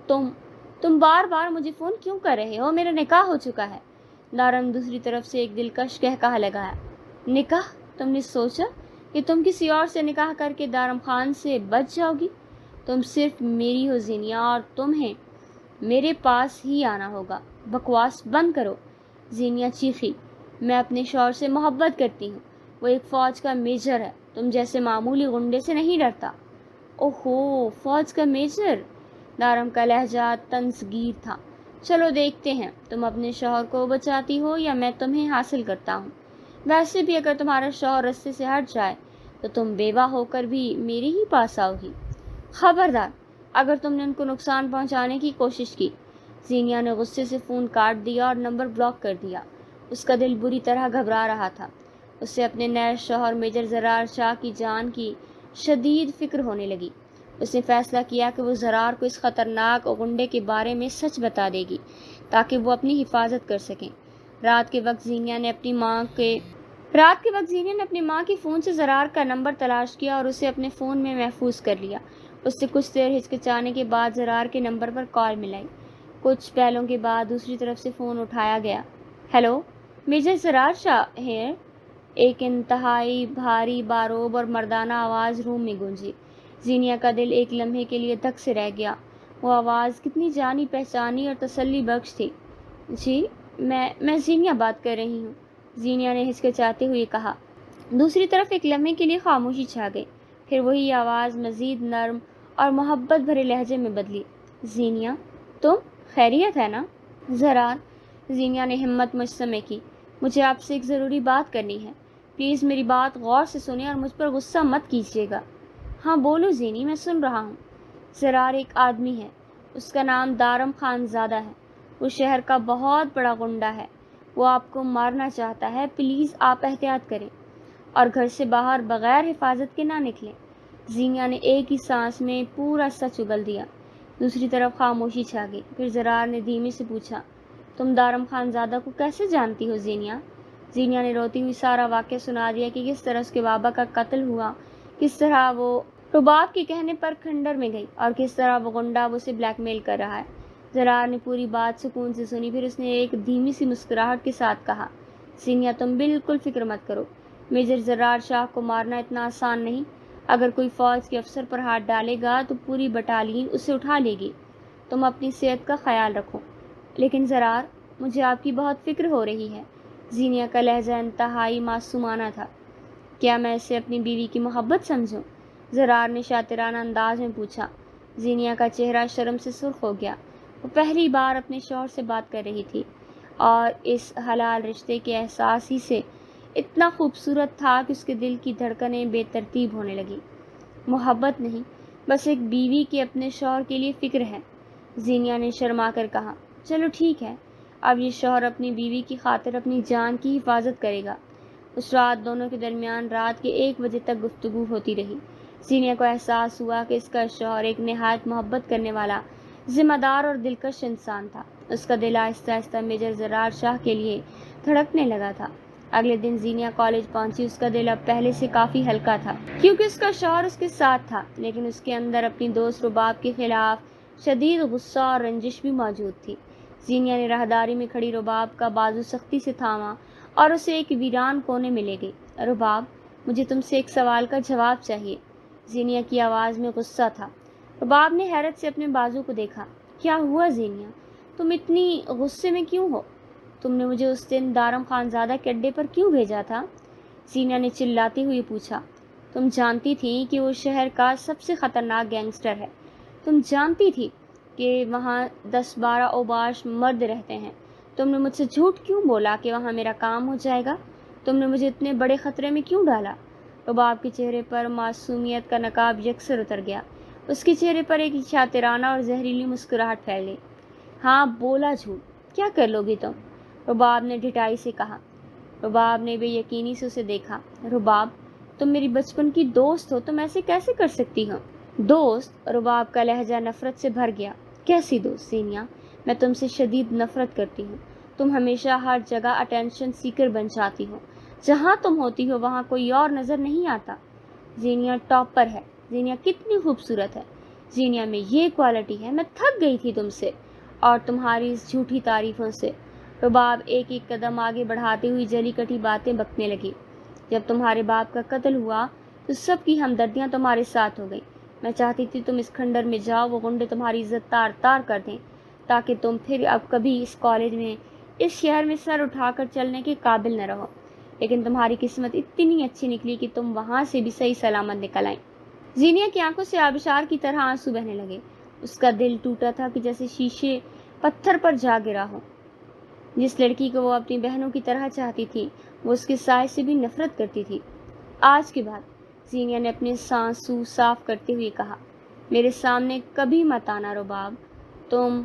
تم بار بار مجھے فون کیوں کر رہے ہو؟ میرا نکاح ہو چکا ہے۔ دارم دوسری طرف سے ایک دلکش قہقہہ لگایا۔ نکاح؟ تم نے سوچا کہ تم کسی اور سے نکاح کر کے دارم خان سے بچ جاؤ گی؟ تم صرف میری ہو زینیا، اور تمہیں میرے پاس ہی آنا ہوگا۔ بکواس بند کرو، زینیا چیخی۔ میں اپنے شوہر سے محبت کرتی ہوں، وہ ایک فوج کا میجر ہے، تم جیسے معمولی غنڈے سے نہیں ڈرتا۔ اوہو، فوج کا میجر؟ دارم کا لہجہ طنزگیر تھا۔ چلو دیکھتے ہیں، تم اپنے شوہر کو بچاتی ہو یا میں تمہیں حاصل کرتا ہوں۔ ویسے بھی اگر تمہارا شوہر رستے سے ہٹ جائے تو تم بیوہ ہو کر بھی میرے ہی پاس آؤ گی۔ خبردار اگر تم نے ان کو نقصان پہنچانے کی کوشش کی۔ زینیا نے غصے سے فون کاٹ دیا اور نمبر بلاک کر دیا۔ اس کا دل بری طرح گھبرا رہا تھا۔ اسے اپنے نئے شوہر میجر زرار شاہ کی جان کی شدید فکر ہونے لگی۔ اس نے فیصلہ کیا کہ وہ زرار کو اس خطرناک غنڈے کے بارے میں سچ بتا دے گی تاکہ وہ اپنی حفاظت کر سکیں۔ رات کے وقت زینیا نے اپنی ماں کے فون سے زرار کا نمبر تلاش کیا اور اسے اپنے فون میں محفوظ کر لیا۔ اس سے کچھ دیر ہچکچانے کے بعد زرار کے نمبر پر کال ملائی۔ کچھ پہلوں کے بعد دوسری طرف سے فون اٹھایا گیا۔ ہیلو، میجر زرار شاہ ہیں؟ ایک انتہائی بھاری، باروب اور مردانہ آواز روم میں گونجی۔ زینیا کا دل ایک لمحے کے لیے دھک سے رہ گیا۔ وہ آواز کتنی جانی پہچانی اور تسلی بخش تھی۔ جی، میں زینیا بات کر رہی ہوں، زینیا نے ہچکچاتے ہوئے کہا۔ دوسری طرف ایک لمحے کے لیے خاموشی چھا گئی، پھر وہی آواز مزید نرم اور محبت بھرے لہجے میں بدلی۔ زینیا، تم خیریت ہے نا؟ زرار، زینیا نے ہمت مجسمے کی۔ مجھے آپ سے ایک ضروری بات کرنی ہے، پلیز میری بات غور سے سنیں اور مجھ پر غصہ مت کیجیے گا۔ ہاں بولو زینی، میں سن رہا ہوں۔ زرار ایک آدمی ہے، اس کا نام دارم خان زادہ ہے، وہ شہر کا بہت بڑا غنڈا ہے، وہ آپ کو مارنا چاہتا ہے، پلیز آپ احتیاط کریں اور گھر سے باہر بغیر حفاظت کے نہ نکلیں۔ زینیا نے ایک ہی سانس میں پورا سچ اگل دیا۔ دوسری طرف خاموشی چھا گئی، پھر زرار نے دھیمے سے پوچھا، تم دارم خان زادہ کو کیسے جانتی ہو زینیا؟ زینیا نے روتی ہوئی سارا واقعہ سنا دیا کہ کس طرح اس کے بابا کا قتل ہوا، کس طرح وہ رباب کے کہنے پر کھنڈر میں گئی اور کس طرح وہ غنڈا اسے بلیک میل کر رہا ہے۔ زرار نے پوری بات سکون سے سنی، پھر اس نے ایک دھیمی سی مسکراہٹ کے ساتھ کہا، زینیا تم بالکل فکر مت کرو، میجر زرار شاہ کو مارنا اتنا آسان نہیں۔ اگر کوئی فوج کے افسر پر ہاتھ ڈالے گا تو پوری بٹالین اسے اٹھا لے گی۔ تم اپنی صحت کا خیال رکھو۔ لیکن زرار، مجھے آپ کی بہت فکر ہو رہی ہے۔ زینیا کا لہجہ انتہائی معصومانہ تھا۔ کیا میں اسے اپنی بیوی کی محبت سمجھوں؟ زرار نے شاطرانہ انداز میں پوچھا۔ زینیا کا چہرہ شرم سے سرخ ہو گیا۔ وہ پہلی بار اپنے شوہر سے بات کر رہی تھی اور اس حلال رشتے کے احساس ہی سے اتنا خوبصورت تھا کہ اس کے دل کی دھڑکنیں بے ترتیب ہونے لگی۔ محبت نہیں، بس ایک بیوی کے اپنے شوہر کے لیے فکر ہے۔ زینیا نے شرما کر کہا، چلو ٹھیک ہے، اب یہ شوہر اپنی بیوی کی خاطر اپنی جان کی حفاظت کرے گا۔ اس رات دونوں کے درمیان رات کے 1 بجے تک گفتگو ہوتی رہی۔ زینیا کو احساس ہوا کہ اس کا شوہر ایک نہایت محبت کرنے والا، ذمہ دار اور دلکش انسان تھا۔ اس کا دل آہستہ آہستہ میجر زرار شاہ کے لیے دھڑکنے لگا تھا۔ اگلے دن زینیا کالج پہنچی۔ اس کا دل اب پہلے سے کافی ہلکا تھا کیونکہ اس کا شوہر اس کے ساتھ تھا، لیکن اس کے اندر اپنی دوست رباب کے خلاف شدید غصہ اور رنجش بھی موجود تھی۔ زینیا نے راہداری میں کھڑی رباب کا بازو سختی سے تھاما اور اسے ایک ویران کونے میں لے گئی۔ رباب، مجھے تم سے ایک سوال کا جواب چاہیے۔ زینیا کی آواز میں غصہ تھا۔ رباب نے حیرت سے اپنے بازو کو دیکھا۔ کیا ہوا زینیا؟ تم اتنی غصے میں کیوں ہو؟ تم نے مجھے اس دن دارم خانزادہ کے اڈے پر کیوں بھیجا تھا؟ زینیا نے چلاتے ہوئے پوچھا۔ تم جانتی تھی کہ وہ شہر کا سب سے خطرناک گینگسٹر ہے۔ تم جانتی تھی کہ وہاں 10-12 اوباش مرد رہتے ہیں۔ تم نے مجھ سے جھوٹ کیوں بولا کہ وہاں میرا کام ہو جائے گا؟ تم نے مجھے اتنے بڑے خطرے میں کیوں ڈالا؟ رباب کے چہرے پر معصومیت کا نقاب یکسر اتر گیا۔ اس کے چہرے پر ایک شاطرانہ اور زہریلی مسکراہٹ پھیل گئی۔ ہاں، بولا جھوٹ، کیا کر لو گی تم؟ رباب نے ڈھٹائی سے کہا۔ رباب نے بے یقینی سے اسے دیکھا۔ رباب، تم میری بچپن کی دوست ہو، تم ایسے کیسے کر سکتی ہو؟ دوست؟ رباب کا لہجہ نفرت سے بھر گیا۔ کیسی دوست زینیا؟ میں تم سے شدید نفرت کرتی ہوں۔ تم ہمیشہ ہر جگہ اٹینشن سیکر بن جاتی ہو۔ جہاں تم ہوتی ہو وہاں کوئی اور نظر نہیں آتا۔ زینیا ٹاپ پر ہے۔ زینیا کتنی خوبصورت ہے۔ زینیا میں یہ کوالٹی ہے۔ میں تھک گئی تھی تم سے اور تمہاری اس جھوٹی تعریفوں سے۔ رباب ایک ایک قدم آگے بڑھاتے ہوئی جلی کٹی باتیں بکنے لگی۔ جب تمہارے باپ کا قتل ہوا تو سب کی ہمدردیاں تمہارے ساتھ ہو گئی۔ میں چاہتی تھی تم اس کھنڈر میں جاؤ، وہ غنڈے تمہاری عزت تار تار کر دیں تاکہ تم پھر اب کبھی اس کالج میں، اس شہر میں سر اٹھا کر چلنے کے قابل نہ رہو۔ لیکن تمہاری قسمت اتنی اچھی نکلی کہ تم وہاں سے بھی صحیح سلامت نکل آئیں۔ زینیا کی آنکھوں سے آبشار کی طرح آنسو بہنے لگے۔ اس کا دل ٹوٹا تھا کہ جیسے شیشے پتھر پر جا گرا ہو۔ جس لڑکی کو وہ اپنی بہنوں کی طرح چاہتی تھی، وہ اس کے سائے سے بھی نفرت کرتی تھی۔ آج کے بعد، زینیا نے اپنے سانسو صاف کرتے ہوئے کہا، میرے سامنے کبھی مت آنا رباب، تم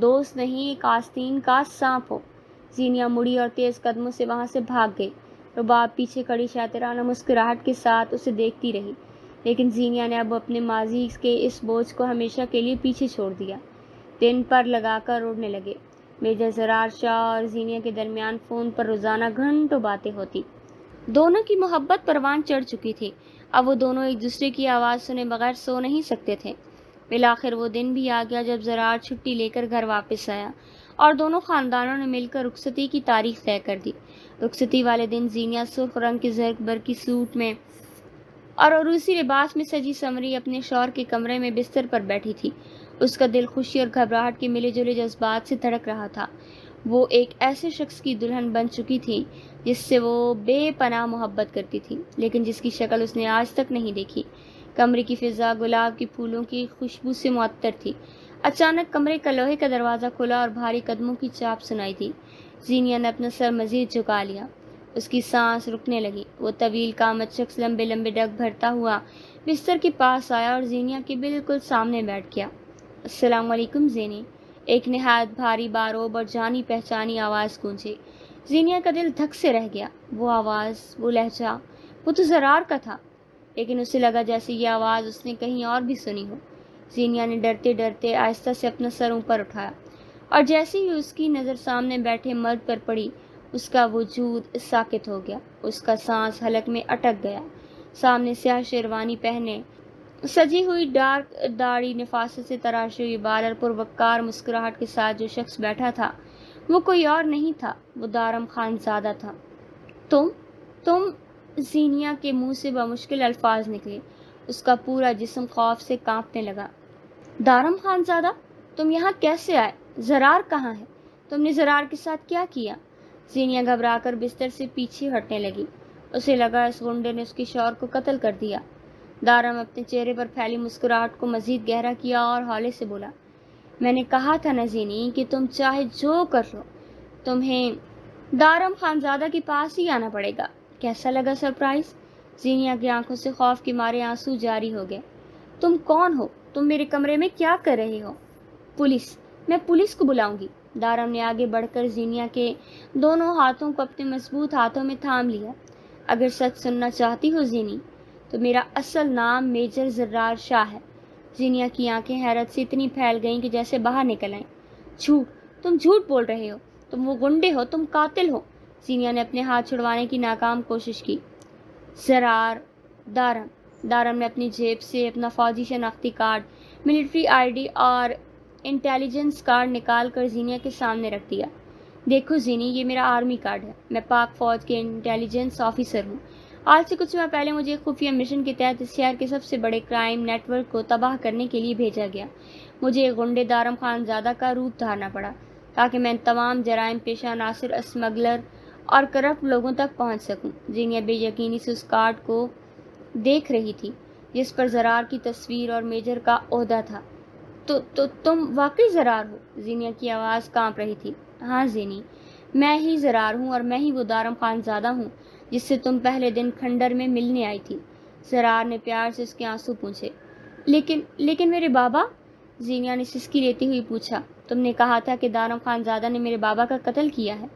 دوست نہیں، ایک آستین کا سانپ ہو۔ زینیا مڑی اور تیز قدموں سے وہاں سے بھاگ گئی۔ رباب پیچھے کھڑی شاطرانہ مسکراہٹ کے ساتھ اسے دیکھتی رہی، لیکن زینیا نے اب اپنے ماضی کے اس بوجھ کو ہمیشہ کے لیے پیچھے چھوڑ دیا۔ دن پر لگا کر اڑنے لگے۔ میجر زرار شاہ اور زینیا کے درمیان فون پر روزانہ گھنٹوں باتیں ہوتی۔ دونوں کی محبت پروان چڑھ چکی تھی۔ اب وہ دونوں ایک دوسرے کی آواز سنے بغیر سو نہیں سکتے تھے۔ بالآخر وہ دن بھی آ گیا جب زرار چھٹی لے کر گھر واپس آیا اور دونوں خاندانوں نے مل کر رخصتی کی تاریخ طے کر دی۔ رخصتی والے دن زینیا سرخ رنگ کے زرق برقی سوٹ میں اور عروسی لباس میں سجی سنوری اپنے شوہر کے کمرے میں بستر پر بیٹھی تھی۔ اس کا دل خوشی اور گھبراہٹ کے ملے جلے جذبات سے دھڑک رہا تھا۔ وہ ایک ایسے شخص کی دلہن بن چکی تھی جس سے وہ بے پناہ محبت کرتی تھی، لیکن جس کی شکل اس نے آج تک نہیں دیکھی۔ کمرے کی فضا گلاب کے پھولوں کی خوشبو سے معطر تھی۔ اچانک کمرے کا لوہے کا دروازہ کھلا اور بھاری قدموں کی چاپ سنائی دی۔ زینیا نے اپنا سر مزید جھکا لیا۔ اس کی سانس رکنے لگی۔ وہ طویل قامت شخص لمبے لمبے ڈگ بھرتا ہوا بستر کے پاس آیا اور زینیا کے بالکل سامنے بیٹھ گیا۔ السلام علیکم زینی، ایک نہایت بھاری باروب اور جانی پہچانی آواز گونجی۔ زینیا کا دل دھک سے رہ گیا۔ وہ آواز، وہ لہجہ، وہ تو زرار کا تھا، لیکن اسے لگا جیسے یہ آواز اس نے کہیں اور بھی سنی ہو۔ زینیا نے ڈرتے ڈرتے آہستہ سے اپنا سر اوپر اٹھایا اور جیسے ہی اس کی نظر سامنے بیٹھے مرد پر پڑی، اس کا وجود ساکت ہو گیا۔ اس کا سانس حلق میں اٹک گیا۔ سامنے سیاہ شیروانی پہنے، سجی ہوئی ڈارک داڑھی، نفاست سے تراشے ہوئے بال اور پروقار مسکراہٹ کے ساتھ جو شخص بیٹھا تھا وہ کوئی اور نہیں تھا، وہ دارم خانزادہ تھا۔ تم زینیا کے منہ سے بمشکل الفاظ نکلے۔ اس کا پورا جسم خوف سے کانپنے لگا۔ دارم خانزادہ، تم یہاں کیسے آئے؟ زرار کہاں ہے؟ تم نے زرار کے ساتھ کیا کیا؟ زینیا گھبرا کر بستر سے پیچھے ہٹنے لگی۔ اسے لگا اس غنڈے نے اس کے شوہر کو قتل کر دیا۔ دارم اپنے چہرے پر پھیلی مسکراہٹ کو مزید گہرا کیا اور ہولے سے بولا، میں نے کہا تھا نا زینی کہ تم چاہے جو کر لو تمہیں دارم خانزادہ کے پاس ہی آنا پڑے گا۔ کیسا لگا سرپرائز؟ زینیا کی آنکھوں سے خوف کے مارے آنسو جاری ہو گئے۔ تم کون ہو؟ تم میرے کمرے میں کیا کر رہے ہو؟ پولیس، میں پولیس کو بلاؤں گی۔ دارم نے آگے بڑھ کر زینیا کے دونوں ہاتھوں کو اپنے مضبوط ہاتھوں میں تھام لیا۔ اگر سچ سننا چاہتی ہو زینی، تو میرا اصل نام میجر زرار شاہ ہے۔ زینیا کی آنکھیں حیرت سے اتنی پھیل گئیں کہ جیسے باہر نکل آئیں۔ جھوٹ، تم جھوٹ بول رہے ہو، تم وہ گنڈے ہو، تم قاتل ہو۔ زینیا نے اپنے ہاتھ چھڑوانے کی ناکام کوشش کی۔ زرار، دارم نے اپنی جیب سے اپنا فوجی شناختی کارڈ، ملٹری آئی ڈی اور انٹیلیجنس کارڈ نکال کر زینیا کے سامنے رکھ دیا۔ دیکھو زینی، یہ میرا آرمی کارڈ ہے۔ میں پاک فوج کے انٹیلیجنس آفیسر ہوں۔ آج سے کچھ ماہ پہلے مجھے ایک خفیہ مشن کے تحت اس شہر کے سب سے بڑے کرائم نیٹ ورک کو تباہ کرنے کے لیے بھیجا گیا۔ مجھے ایک غنڈے دارم خانزادہ کا روپ دھارنا پڑا تاکہ میں ان تمام جرائم پیشہ عناصر، اسمگلر اور کرپٹ لوگوں تک پہنچ سکوں۔ زینیا بے یقینی سے اس کارڈ کو دیکھ رہی تھی جس پر زرار کی تصویر اور میجر کا عہدہ تھا۔ تو تم واقعی زرار ہو؟ زینیا کی آواز کانپ رہی تھی۔ ہاں زینی، میں ہی زرار ہوں اور میں ہی وہ دارم خانزادہ ہوں جس سے تم پہلے دن کھنڈر میں ملنے آئی تھی۔ زرار نے پیار سے اس کے آنسو پونچھے۔ لیکن میرے بابا؟ زینیا نے سسکی لیتی ہوئی پوچھا۔ تم نے کہا تھا کہ دارم خانزادہ نے میرے بابا کا قتل کیا ہے۔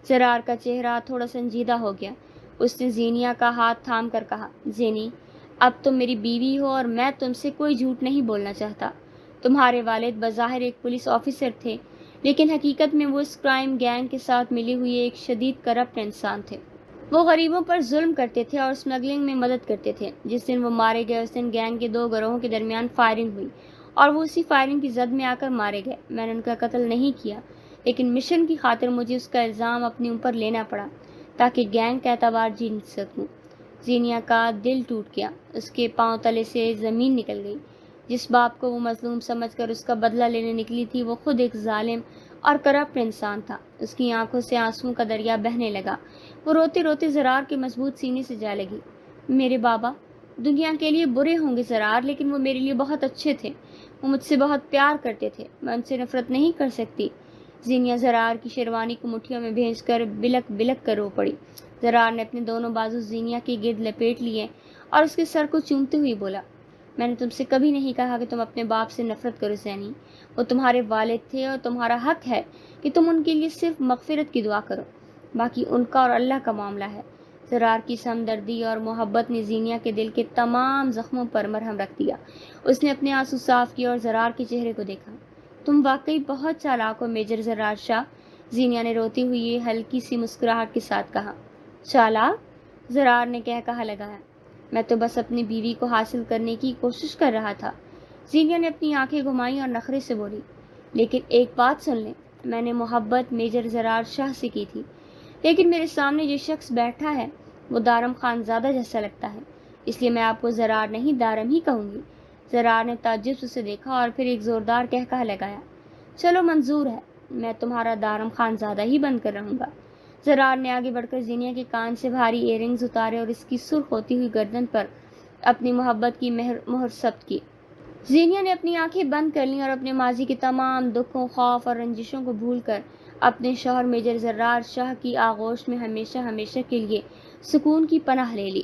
زرار کا چہرہ تھوڑا سنجیدہ ہو گیا۔ اس نے زینیا کا ہاتھ تھام کر کہا، زینی، اب تم میری بیوی ہو اور میں تم سے کوئی جھوٹ نہیں بولنا چاہتا۔ تمہارے والد بظاہر ایک پولیس آفیسر تھے، لیکن حقیقت میں وہ اس کرائم گینگ کے ساتھ ملے ہوئے ایک شدید کرپٹ انسان تھے۔ وہ غریبوں پر ظلم کرتے تھے اور اسمگلنگ میں مدد کرتے تھے۔ جس دن وہ مارے گئے اس دن گینگ کے دو گروہوں کے درمیان فائرنگ ہوئی اور وہ اسی فائرنگ کی زد میں آ کر مارے گئے۔ میں نے ان کا قتل نہیں کیا، لیکن مشن کی خاطر مجھے اس کا الزام اپنے اوپر لینا پڑا تاکہ گینگ کا اعتبار جیت سکوں۔ زینیا کا دل ٹوٹ گیا۔ اس کے پاؤں تلے سے زمین نکل گئی۔ جس باپ کو وہ مظلوم سمجھ کر اس کا بدلہ لینے نکلی تھی، وہ خود ایک ظالم اور کرپٹ انسان تھا۔ اس کی آنکھوں سے آنسوؤں کا دریا بہنے لگا۔ وہ روتے روتے زرار کے مضبوط سینے سے جا لگی۔ میرے بابا دنیا کے لیے برے ہوں گے زرار، لیکن وہ میرے لیے بہت اچھے تھے۔ وہ مجھ سے بہت پیار کرتے تھے۔ میں ان سے نفرت نہیں کر سکتی۔ زینیا زرار کی شیروانی کو مٹھیوں میں بھیج کر بلک بلک کر رو پڑی۔ زرار نے اپنے دونوں بازو زینیا کے گرد لپیٹ لیے اور اس کے سر کو چومتے ہوئے بولا، میں نے تم سے کبھی نہیں کہا کہ تم اپنے باپ سے نفرت کرو زینی۔ وہ تمہارے والد تھے اور تمہارا حق ہے کہ تم ان کے لیے صرف مغفرت کی دعا کرو۔ باقی ان کا اور اللہ کا معاملہ ہے۔ زرار کی ہمدردی اور محبت نے زینیا کے دل کے تمام زخموں پر مرہم رکھ دیا۔ اس نے اپنے آنسو صاف کیے اور زرار کے چہرے کو دیکھا۔ تم واقعی بہت چالاک ہو میجر زرار شاہ، زینیا نے روتی ہوئی ہلکی سی مسکراہٹ کے ساتھ کہا۔ چالاک؟ زرار نے کہا لگایا، میں تو بس اپنی بیوی کو حاصل کرنے کی کوشش کر رہا تھا۔ زینیا نے اپنی آنکھیں گھمائیں اور نخرے سے بولی، لیکن ایک بات سن لیں، میں نے محبت میجر زرار شاہ سے کی تھی، لیکن میرے سامنے جو شخص بیٹھا ہے وہ دارم خانزادہ جیسا لگتا ہے، اس لیے میں آپ کو زرار نہیں دارم ہی کہوں گی۔ زرار نے تعجب سے اسے دیکھا اور پھر ایک زوردار کہا لگایا، چلو منظور ہے، میں تمہارا دارم خانزادہ ہی بن کر رہوں گا۔ زرار نے آگے بڑھ کر زینیا کے کان سے بھاری ایئر رنگز اتارے اور اس کی سرخ ہوتی ہوئی گردن پر اپنی محبت کی مہر ثبت کی۔ زینیا نے اپنی آنکھیں بند کر لیں اور اپنے ماضی کے تمام دکھوں، خوف اور رنجشوں کو بھول کر اپنے شوہر میجر زرار شاہ کی آغوش میں ہمیشہ ہمیشہ کے لیے سکون کی پناہ لے لی۔